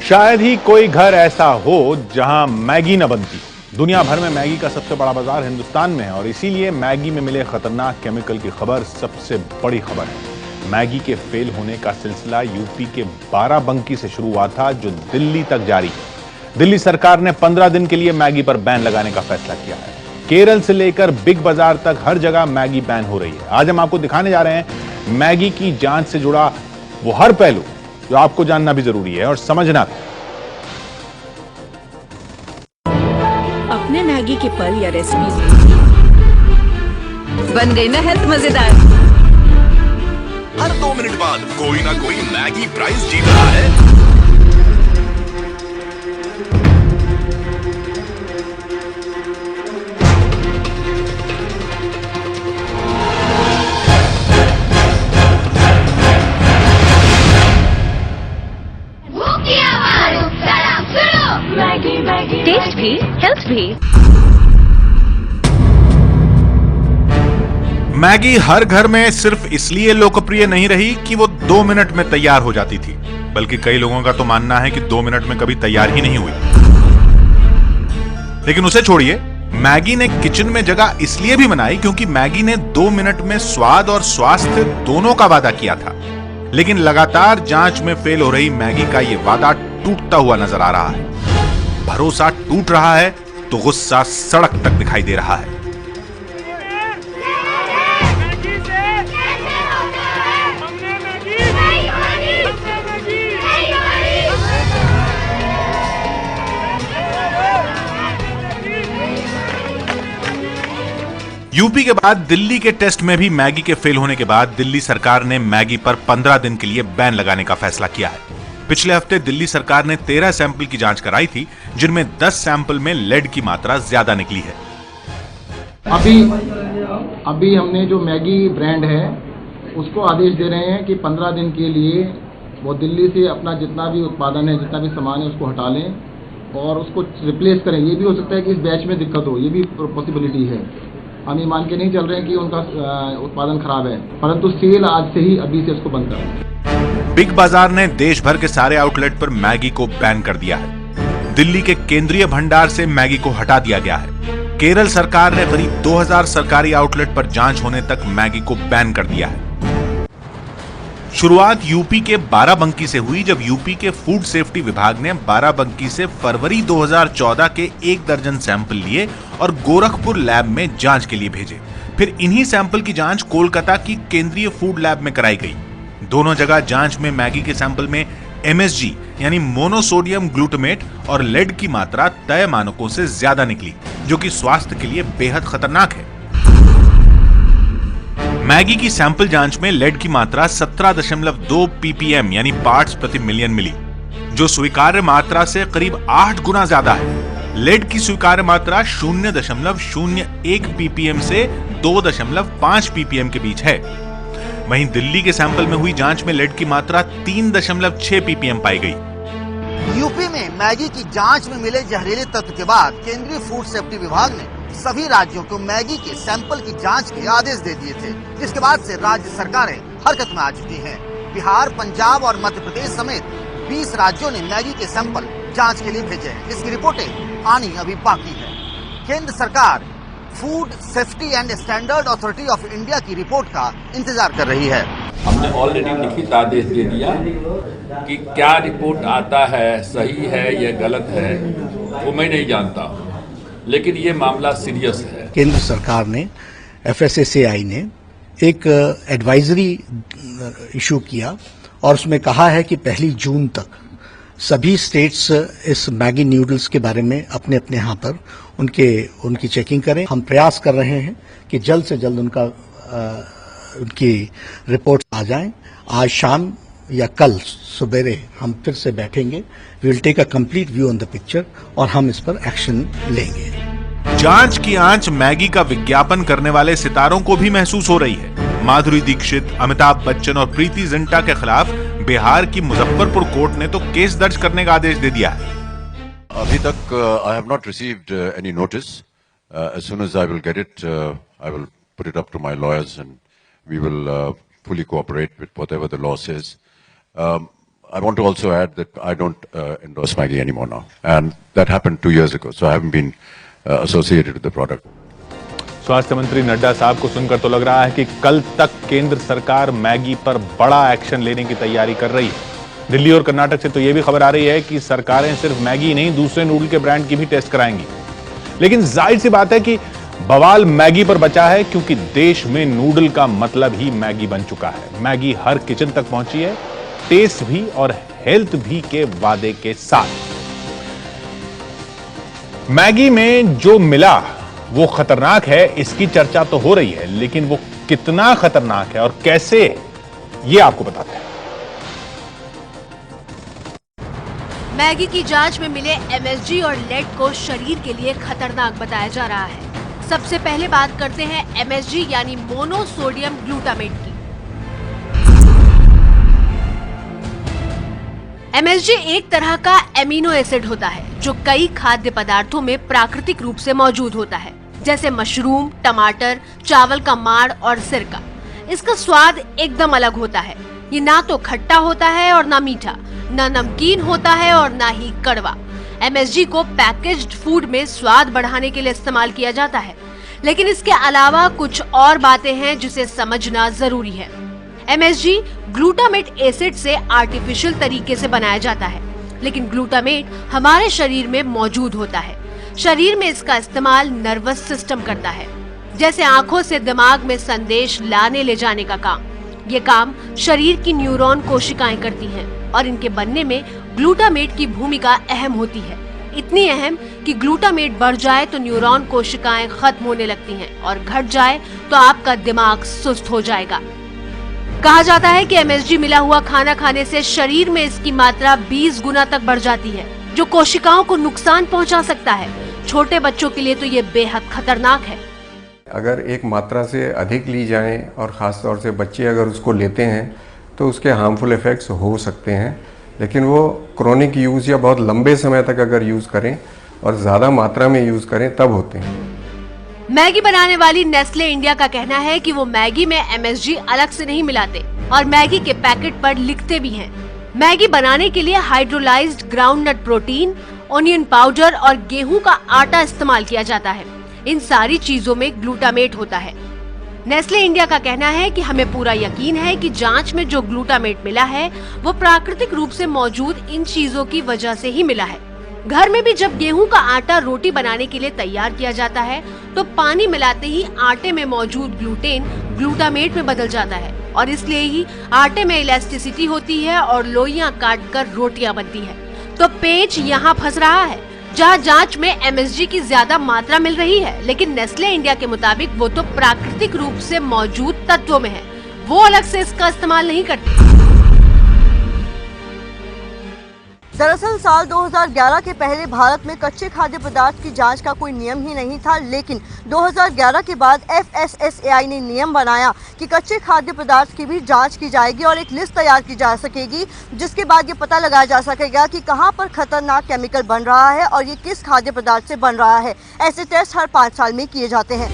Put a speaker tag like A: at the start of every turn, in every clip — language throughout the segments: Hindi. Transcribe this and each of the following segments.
A: शायद ही कोई घर ऐसा हो जहां मैगी न बनती हो। दुनिया भर में मैगी का सबसे बड़ा बाजार हिंदुस्तान में है और इसीलिए मैगी में मिले खतरनाक केमिकल की खबर सबसे बड़ी खबर है। मैगी के फेल होने का सिलसिला यूपी के बाराबंकी से शुरू हुआ था, जो दिल्ली तक जारी है। दिल्ली सरकार ने 15 दिन के लिए मैगी पर बैन लगाने का फैसला किया है। केरल से लेकर बिग बाजार तक हर जगह मैगी बैन हो रही है। आज हम आपको दिखाने जा रहे हैं मैगी की जांच से जुड़ा वो हर पहलू जो आपको जानना भी जरूरी है और समझना भी।
B: अपने मैगी के पल या रेसिपी बन गई ना हेल्थ मजेदार।
C: हर 2 मिनट बाद कोई ना कोई मैगी प्राइज जीत रहा है।
B: टेस्ट भी हेल्थ भी।
A: मैगी हर घर में सिर्फ इसलिए लोकप्रिय नहीं रही कि वो 2 मिनट में तैयार हो जाती थी, बल्कि कई लोगों का तो मानना है कि 2 मिनट में कभी तैयार ही नहीं हुई। लेकिन उसे छोड़िए, मैगी ने किचन में जगह इसलिए भी बनाई क्योंकि मैगी ने 2 मिनट में स्वाद और स्वास्थ्य दोनों का वादा किया था। लेकिन लगातार जांच में फेल हो रही मैगी का ये वादा टूटता हुआ नजर आ रहा है। भरोसा टूट रहा है तो गुस्सा सड़क तक दिखाई दे रहा है। यूपी के बाद दिल्ली के टेस्ट में भी मैगी के फेल होने के बाद दिल्ली सरकार ने मैगी पर 15 दिन के लिए बैन लगाने का फैसला किया है। पिछले हफ्ते दिल्ली सरकार ने 13 सैंपल की जांच कराई थी, जिनमें 10 सैंपल में लेड की मात्रा ज्यादा निकली है।
D: अभी हमने जो मैगी ब्रांड है उसको आदेश दे रहे हैं कि 15 दिन के लिए वो दिल्ली से अपना जितना भी उत्पादन है, जितना भी सामान है उसको हटा लें और उसको रिप्लेस करें। ये भी हो सकता है कि इस बैच में दिक्कत हो, ये भी पॉसिबिलिटी है। हम ये मान के नहीं चल रहे हैं कि उनका उत्पादन खराब है, परंतु सेल आज से ही अभी से इसको बंद करें।
A: बिग बाजार ने देश भर के सारे आउटलेट पर मैगी को बैन कर दिया है। दिल्ली के केंद्रीय भंडार से मैगी को हटा दिया गया है। केरल सरकार ने करीब 2000 सरकारी आउटलेट पर जांच होने तक मैगी को बैन कर दिया है। शुरुआत यूपी के बाराबंकी से हुई, जब यूपी के फूड सेफ्टी विभाग ने बाराबंकी से फरवरी 2014 के 1 दर्जन सैंपल लिए और गोरखपुर लैब में जांच के लिए भेजे। फिर इन्हीं सैंपल की जांच कोलकाता की केंद्रीय फूड लैब में कराई गई। दोनों जगह जांच में मैगी के सैंपल में MSG यानी मोनोसोडियम ग्लूटामेट और लेड की मात्रा तय मानकों से ज्यादा निकली, जो कि स्वास्थ्य के लिए बेहद खतरनाक है। मैगी की सैंपल जांच में लेड की मात्रा 17.2 ppm यानी पार्ट्स प्रति मिलियन मिली, जो स्वीकार्य मात्रा से करीब 8 गुना ज्यादा है। लेड की स्वीकार्य मात्रा 0.01 ppm से 2.5 ppm के बीच है। वहीं दिल्ली के सैंपल में हुई जांच में लेड की मात्रा 3.6 ppm पाई गई।
E: यूपी में मैगी की जांच में मिले जहरीले तत्व के बाद केंद्रीय फूड सेफ्टी विभाग ने सभी राज्यों को मैगी के सैंपल की जांच के आदेश दे दिए थे, जिसके बाद से राज्य सरकारें हरकत में आ चुकी हैं। बिहार, पंजाब और मध्य प्रदेश समेत 20 राज्यों ने मैगी के सैंपल जांच के लिए भेजे हैं, जिसकी रिपोर्टें आनी अभी बाकी है। केंद्र सरकार food safety and standard authority of India की रिपोर्ट का इंतजार कर रही है।
F: हमने ऑलरेडी लिखित आदेश दे दिया कि क्या रिपोर्ट आता है, सही है या गलत है वो मैं नहीं जानता, लेकिन ये मामला सीरियस है।
G: केंद्र सरकार ने FSSAI ने एक एडवाइजरी इशू किया और उसमें कहा है कि 1 जून तक सभी स्टेट्स इस मैगी नूडल्स के बारे में अपने अपने यहाँ पर उनकी चेकिंग करें। हम प्रयास कर रहे हैं कि जल्द से जल्द उनकी रिपोर्ट आ जाएं। आज शाम या कल सुबेरे हम फिर से बैठेंगे। We will take a complete view on the picture और हम इस पर एक्शन लेंगे।
A: जांच की आंच मैगी का विज्ञापन करने वाले सितारों को भी महसूस हो रही है। माधुरी दीक्षित, अमिताभ बच्चन और प्रीति जिंटा के खिलाफ बिहार की मुजफ्फरपुर कोर्ट ने तो केस दर्ज करने का आदेश दे दिया है।
H: अभी तक I have not received any notice. As soon as I will get it I will put it up to my lawyers and we will fully cooperate with whatever the law says. I want to also add that I don't endorse Maggi anymore now, and that happened 2 years ago. So I haven't been associated with the product.
A: स्वास्थ्य मंत्री नड्डा साहब को सुनकर तो लग रहा है कि कल तक केंद्र सरकार मैगी पर बड़ा एक्शन लेने की तैयारी कर रही है। दिल्ली और कर्नाटक से तो यह भी खबर आ रही है कि सरकारें सिर्फ मैगी नहीं दूसरे नूडल के ब्रांड की भी टेस्ट कराएंगी। लेकिन जाहिर सी बात है कि बवाल मैगी पर बचा है, क्योंकि देश में नूडल का मतलब ही मैगी बन चुका है। मैगी हर किचन तक पहुंची है, टेस्ट भी और हेल्थ भी के वादे के साथ। मैगी में जो मिला वो खतरनाक है, इसकी चर्चा तो हो रही है, लेकिन वो कितना खतरनाक है और कैसे, ये आपको बताते हैं।
I: मैगी की जांच में मिले MSG और लेड को शरीर के लिए खतरनाक बताया जा रहा है। सबसे पहले बात करते हैं MSG यानी मोनोसोडियम ग्लूटामेट की। MSG एक तरह का एमिनो एसिड होता है जो कई खाद्य पदार्थों में प्राकृतिक रूप से मौजूद होता है, जैसे मशरूम, टमाटर, चावल का माड़ और सिरका। इसका स्वाद एकदम अलग होता है। ये ना तो खट्टा होता है और ना मीठा, ना नमकीन होता है और ना ही कड़वा। MSG को पैकेज्ड फूड में स्वाद बढ़ाने के लिए इस्तेमाल किया जाता है, लेकिन इसके अलावा कुछ और बातें हैं जिसे समझना जरूरी है। MSG ग्लूटामेट एसिड से आर्टिफिशियल तरीके से बनाया जाता है, लेकिन ग्लूटामेट हमारे शरीर में मौजूद होता है। शरीर में इसका इस्तेमाल नर्वस सिस्टम करता है, जैसे आंखों से दिमाग में संदेश लाने ले जाने का काम। ये काम शरीर की न्यूरॉन कोशिकाएं करती हैं और इनके बनने में ग्लूटामेट की भूमिका अहम होती है। इतनी अहम कि ग्लूटामेट बढ़ जाए तो न्यूरॉन कोशिकाएं खत्म होने लगती हैं और घट जाए तो आपका दिमाग सुस्त हो जाएगा। कहा जाता है कि MSG मिला हुआ खाना खाने से शरीर में इसकी मात्रा 20 गुना तक बढ़ जाती है, जो कोशिकाओं को नुकसान पहुंचा सकता है। छोटे बच्चों के लिए तो ये बेहद खतरनाक है।
J: अगर एक मात्रा से अधिक ली जाए और ख़ास तौर से बच्चे अगर उसको लेते हैं तो उसके हार्मफुल इफ़ेक्ट्स हो सकते हैं, लेकिन वो क्रोनिक यूज़ या बहुत लंबे समय तक अगर यूज़ करें और ज़्यादा मात्रा में यूज़ करें तब होते हैं।
I: मैगी बनाने वाली नेस्ले इंडिया का कहना है कि वो मैगी में MSG अलग से नहीं मिलाते और मैगी के पैकेट पर लिखते भी हैं। मैगी बनाने के लिए hydrolysed groundnut protein, onion powder और गेहूं का आटा इस्तेमाल किया जाता है। इन सारी चीजों में ग्लूटामेट होता है। नेस्ले इंडिया का कहना है कि हमें पूरा यकीन है कि जांच में जो ग्लूटामेट मिला है वो प्राकृतिक रूप से मौजूद इन चीजों की वजह से ही मिला है। घर में भी जब गेहूं का आटा रोटी बनाने के लिए तैयार किया जाता है तो पानी मिलाते ही आटे में मौजूद ग्लूटेन ग्लूटामेट में बदल जाता है और इसलिए ही आटे में इलास्टिसिटी होती है और लोइयां काटकर रोटियां बनती है। तो पेच यहाँ फंस रहा है, जहाँ जांच में MSG की ज्यादा मात्रा मिल रही है, लेकिन नेस्ले इंडिया के मुताबिक वो तो प्राकृतिक रूप से मौजूद तत्वों में है, वो अलग से इसका इस्तेमाल नहीं करते।
K: दरअसल साल 2011 के पहले भारत में कच्चे खाद्य पदार्थ की जांच का कोई नियम ही नहीं था, लेकिन 2011 के बाद FSSAI ने नियम बनाया कि कच्चे खाद्य पदार्थ की भी जांच की जाएगी और एक लिस्ट तैयार की जा सकेगी, जिसके बाद ये पता लगाया जा सकेगा कि कहां पर खतरनाक केमिकल बन रहा है और ये किस खाद्य पदार्थ से बन रहा है। ऐसे टेस्ट हर 5 साल में किए जाते हैं।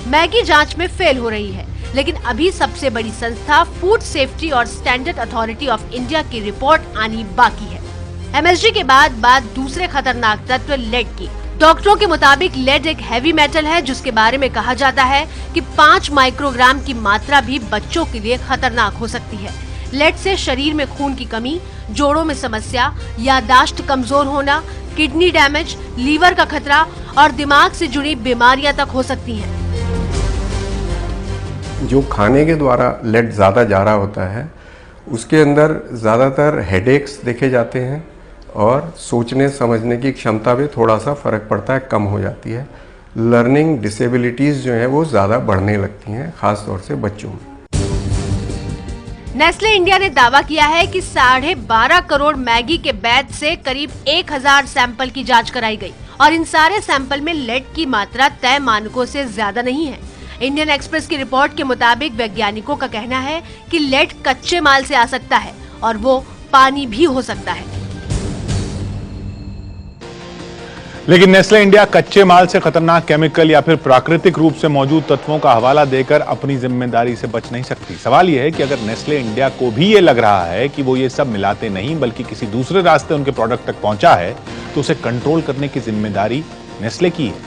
I: मैगी जांच में फेल हो रही है, लेकिन अभी सबसे बड़ी संस्था फूड सेफ्टी और स्टैंडर्ड अथॉरिटी ऑफ इंडिया की रिपोर्ट आनी बाकी है। MSG के बाद बात दूसरे खतरनाक तत्व लेड की। डॉक्टरों के मुताबिक लेड एक हैवी मेटल है जिसके बारे में कहा जाता है कि 5 माइक्रोग्राम की मात्रा भी बच्चों के लिए खतरनाक हो सकती है। लेड से शरीर में खून की कमी, जोड़ों में समस्या, याददाश्त कमजोर होना, किडनी डैमेज, लीवर का खतरा और दिमाग से जुड़ी बीमारियां तक हो सकती हैं।
J: जो खाने के द्वारा लेड ज़्यादा जा रहा होता है उसके अंदर ज़्यादातर हेडेक्स देखे जाते हैं और सोचने समझने की क्षमता में थोड़ा सा फ़र्क पड़ता है, कम हो जाती है। लर्निंग डिसेबिलिटीज़ जो है वो ज़्यादा बढ़ने लगती हैं, ख़ास तौर से बच्चों में।
I: नेस्ले इंडिया ने दावा किया है कि 12.5 करोड़ मैगी के बैच से करीब 1000 सैंपल की जांच कराई गई और इन सारे सैंपल में लेड की मात्रा तय मानकों से ज्यादा नहीं है। इंडियन एक्सप्रेस की रिपोर्ट के मुताबिक वैज्ञानिकों का कहना है कि लेड कच्चे माल से आ सकता है और वो पानी भी हो सकता है।
A: लेकिन नेस्ले इंडिया कच्चे माल से खतरनाक केमिकल या फिर प्राकृतिक रूप से मौजूद तत्वों का हवाला देकर अपनी जिम्मेदारी से बच नहीं सकती। सवाल यह है कि अगर नेस्ले इंडिया को भी ये लग रहा है कि वो ये सब मिलाते नहीं बल्कि किसी दूसरे रास्ते उनके प्रोडक्ट तक पहुंचा है, तो उसे कंट्रोल करने की जिम्मेदारी नेस्ले की है,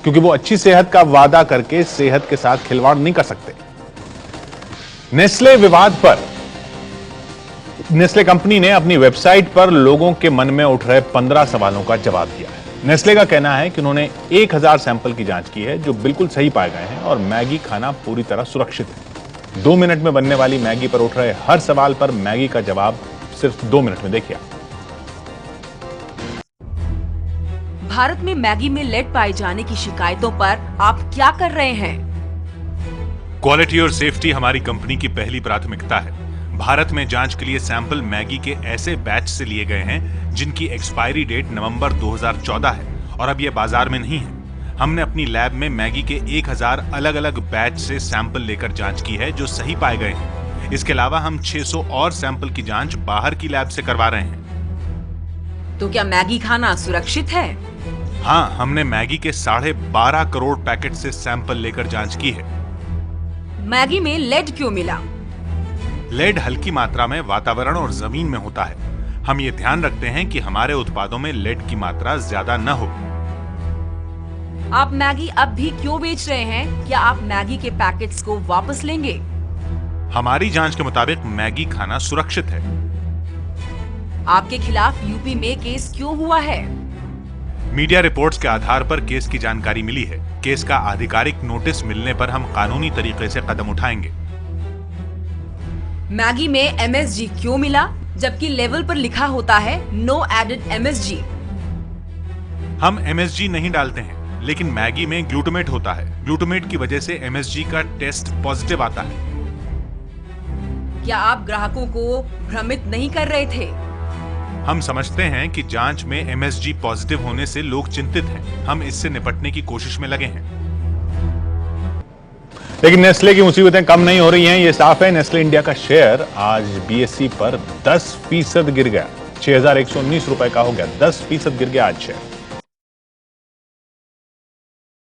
A: क्योंकि वो अच्छी सेहत का वादा करके सेहत के साथ खिलवाड़ नहीं कर सकते। नेस्ले विवाद पर नेस्ले कंपनी ने अपनी वेबसाइट पर लोगों के मन में उठ रहे 15 सवालों का जवाब दिया है। नेस्ले का कहना है कि उन्होंने 1000 सैंपल की जांच की है जो बिल्कुल सही पाए गए हैं और मैगी खाना पूरी तरह सुरक्षित है। 2 मिनट में बनने वाली मैगी पर उठ रहे हर सवाल पर मैगी का जवाब सिर्फ 2 मिनट में देखिए।
L: भारत में मैगी में लेड पाए जाने की शिकायतों पर आप क्या कर रहे हैं?
A: क्वालिटी और सेफ्टी हमारी कंपनी की पहली प्राथमिकता है। भारत में जांच के लिए सैंपल मैगी के ऐसे बैच से लिए गए हैं जिनकी एक्सपायरी डेट नवंबर 2014 है और अब ये बाजार में नहीं है। हमने अपनी लैब में मैगी के 1000 अलग अलग बैच से सैंपल लेकर जांच की है जो सही पाए गए हैं। इसके अलावा हम 600 और सैंपल की जांच बाहर की लैब से करवा रहे हैं।
L: तो क्या मैगी खाना सुरक्षित है?
A: हाँ, हमने मैगी के 12.5 करोड़ पैकेट से सैंपल लेकर जांच की है।
L: मैगी में लेड क्यों मिला?
A: लेड हल्की मात्रा में वातावरण और जमीन में होता है। हम ये ध्यान रखते हैं कि हमारे उत्पादों में लेड की मात्रा ज्यादा न हो।
L: आप मैगी अब भी क्यों बेच रहे हैं? क्या आप मैगी के पैकेट्स को वापस लेंगे?
A: हमारी जांच के मुताबिक मैगी खाना सुरक्षित है।
L: आपके खिलाफ यूपी में केस क्यों हुआ है?
A: मीडिया रिपोर्ट्स के आधार पर केस की जानकारी मिली है। केस का आधिकारिक नोटिस मिलने पर हम कानूनी तरीके से कदम उठाएंगे।
L: मैगी में MSG क्यों मिला जबकि लेवल पर लिखा होता है नो एडेड MSG?
A: हम MSG नहीं डालते हैं, लेकिन मैगी में ग्लूटामेट होता है। ग्लूटामेट की वजह से MSG का टेस्ट पॉजिटिव आता है।
L: क्या आप ग्राहकों को भ्रमित नहीं कर रहे थे?
A: हम समझते हैं कि जांच में MSG पॉजिटिव होने से लोग चिंतित हैं। हम इससे निपटने की कोशिश में लगे हैं। लेकिन नेस्ले की मुसीबतें कम नहीं हो रही हैं, ये साफ है। नेस्ले इंडिया का शेयर आज BSE पर 10% गिर गया, 6119 रुपए का हो गया। 10% गिर गया आज शेयर।